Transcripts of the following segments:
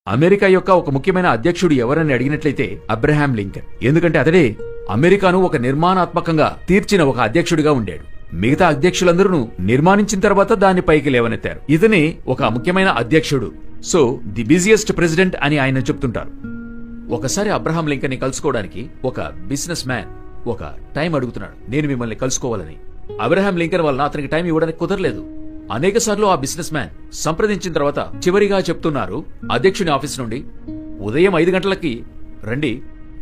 America యొక్క ఒక ముఖ్యమైన అధ్యక్షుడు ఎవరని అడిగినట్లయితే అబ్రహాం లింకన్. ఎందుకంటే అతడే అమెరికాను ఒక నిర్మాణాత్మకంగా తీర్చిన ఒక అధ్యక్షుడిగా ఉండాడు. మిగతా అధ్యక్షులందరూ నిర్మాణించిన తర్వాత దాన్ని పైకి లేవనెత్తారు. ఇతనే ఒక ముఖ్యమైన అధ్యక్షుడు. సో ది బిజియెస్ట్ ప్రెసిడెంట్ అని ఆయన చెప్తుంటారు. ఒకసారి అబ్రహాం లింకన్ ని కలుసుకోవడానికి ఒక బిజినెస్ మ్యాన్ ఒక టైం అడుగుతున్నాడు, నేను మిమ్మల్ని కలుసుకోవాలని. అబ్రహాం లింకన్ వలన అతనికి టైం ఇవ్వడానికి కుదరలేదు. అనేక సార్లు ఆ బిజినెస్ మ్యాన్ సంప్రదించిన తర్వాత చివరిగా చెప్తున్నారు అధ్యక్షుని ఆఫీస్ నుండి, ఉదయం 5 గంటలకి రండి,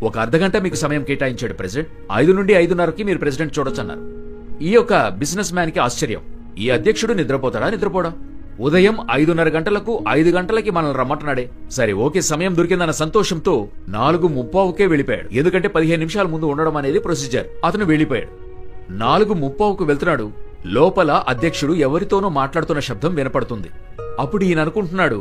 ఒక అర్ధగంట మీకు సమయం కేటాయించాడు ప్రెసిడెంట్. 5 నుండి 5:30కి మీరు ప్రెసిడెంట్ చూడొచ్చన్నారు. ఈ యొక్క బిజినెస్ మ్యాన్ కి ఆశ్చర్యం, ఈ అధ్యక్షుడు నిద్రపోతాడా? నిద్రపోడా? ఉదయం 5:30 గంటలకు 5 గంటలకి మనల్ని రమ్మంటున్నాడే. సరే ఓకే, సమయం దొరికిందన్న సంతోషంతో 4:30కే వెళ్ళిపోయాడు. ఎందుకంటే 15 నిమిషాల ముందు ఉండడం అనేది ప్రొసీజర్. అతను వెళ్ళిపోయాడు. 4:30కు వెళ్తున్నాడు. లోపల అధ్యక్షుడు ఎవరితోనో మాట్లాడుతున్న శబ్దం వినపడుతుంది. అప్పుడు ఈయన అనుకుంటున్నాడు,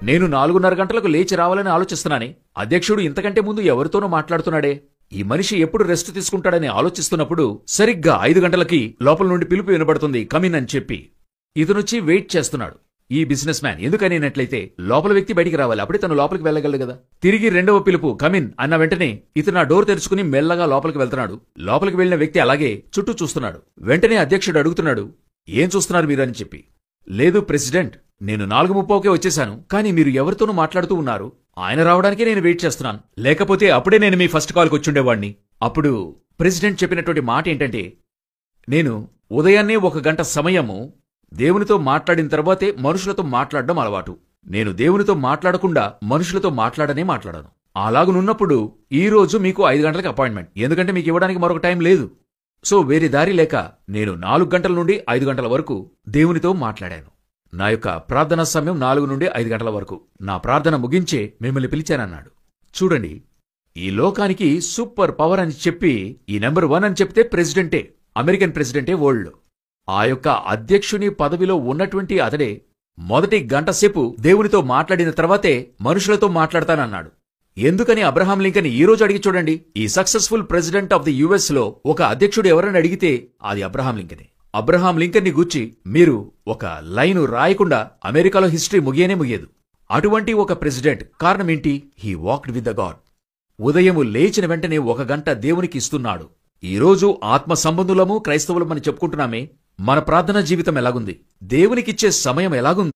నేను 4:30 గంటలకు లేచి రావాలని ఆలోచిస్తున్నానే, అధ్యక్షుడు ఇంతకంటే ముందు ఎవరితోనో మాట్లాడుతున్నాడే, ఈ మనిషి ఎప్పుడు రెస్ట్ తీసుకుంటాడని ఆలోచిస్తున్నప్పుడు సరిగ్గా 5 గంటలకి లోపల నుండి పిలుపు వినబడుతుంది, కమిన్ అని చెప్పి. ఇతనొచ్చి వెయిట్ చేస్తున్నాడు ఈ బిజినెస్ మ్యాన్. ఎందుకనేనట్లయితే లోపల వ్యక్తి బయటికి రావాలి, అప్పుడే తను లోపలికి వెళ్ళగలడు కదా. తిరిగి రెండవ పిలుపు కమిన్ అన్న వెంటనే ఇతను ఆ డోర్ తెరుచుకుని మెల్లగా లోపలికి వెళ్తున్నాడు. లోపలికి వెళ్లిన వ్యక్తి అలాగే చుట్టూ చూస్తున్నాడు. వెంటనే అధ్యక్షుడు అడుగుతున్నాడు, ఏం చూస్తున్నారు మీరు అని చెప్పి. లేదు ప్రెసిడెంట్, నేను 4:30కే వచ్చేశాను, కానీ మీరు ఎవరితోనూ మాట్లాడుతూ ఉన్నారు, ఆయన రావడానికే నేను వెయిట్ చేస్తున్నాను, లేకపోతే అప్పుడే నేను మీ ఫస్ట్ కాల్కి వచ్చుండేవాడిని. అప్పుడు ప్రెసిడెంట్ చెప్పినటువంటి మాట ఏంటంటే, నేను ఉదయాన్నే 1 గంట సమయము దేవునితో మాట్లాడిన తర్వాతే మనుషులతో మాట్లాడడం అలవాటు. నేను దేవునితో మాట్లాడకుండా మనుషులతో మాట్లాడను. అలాగునున్నప్పుడు ఈ రోజు మీకు 5 గంటలకు అపాయింట్మెంట్, ఎందుకంటే మీకు ఇవ్వడానికి మరొక టైం లేదు. సో వేరే దారి లేక నేను 4 గంటల నుండి 5 గంటల వరకు దేవునితో మాట్లాడాను. నా యొక్క ప్రార్థనా సమయం 4 నుండి 5 గంటల వరకు. నా ప్రార్థన ముగించే మిమ్మల్ని పిలిచానన్నాడు. చూడండి, ఈ లోకానికి సూపర్ పవర్ అని చెప్పి ఈ నెంబర్ 1 అని చెప్తే ప్రెసిడెంటే, అమెరికన్ ప్రెసిడెంటే వరల్డ్. ఆ యొక్క అధ్యక్షుని పదవిలో ఉన్నటువంటి అతడే మొదటి గంట సేపు దేవునితో మాట్లాడిన తర్వాతే మనుషులతో మాట్లాడతానన్నాడు. ఎందుకని అబ్రహాం లింకన్ ఈ రోజు అడిగి చూడండి, ఈ successful president of the US లో ఒక అధ్యక్షుడు ఎవరని అడిగితే అది అబ్రహాం లింకనే. అబ్రహాం లింకన్ ని గూర్చి మీరు ఒక లైను రాయకుండా అమెరికాలో హిస్టరీ ముగియదు. అటువంటి ఒక ప్రెసిడెంట్. కారణమేంటి? He walked with the God. ఉదయము లేచిన వెంటనే 1 గంట దేవునికి ఇస్తున్నాడు. ఈరోజు ఆత్మ సంబంధులము క్రైస్తవులమని చెప్పుకుంటున్నామే, మన ప్రార్థనా జీవితం ఎలాగుంది? దేవునికిచ్చే సమయం ఎలాగుంది?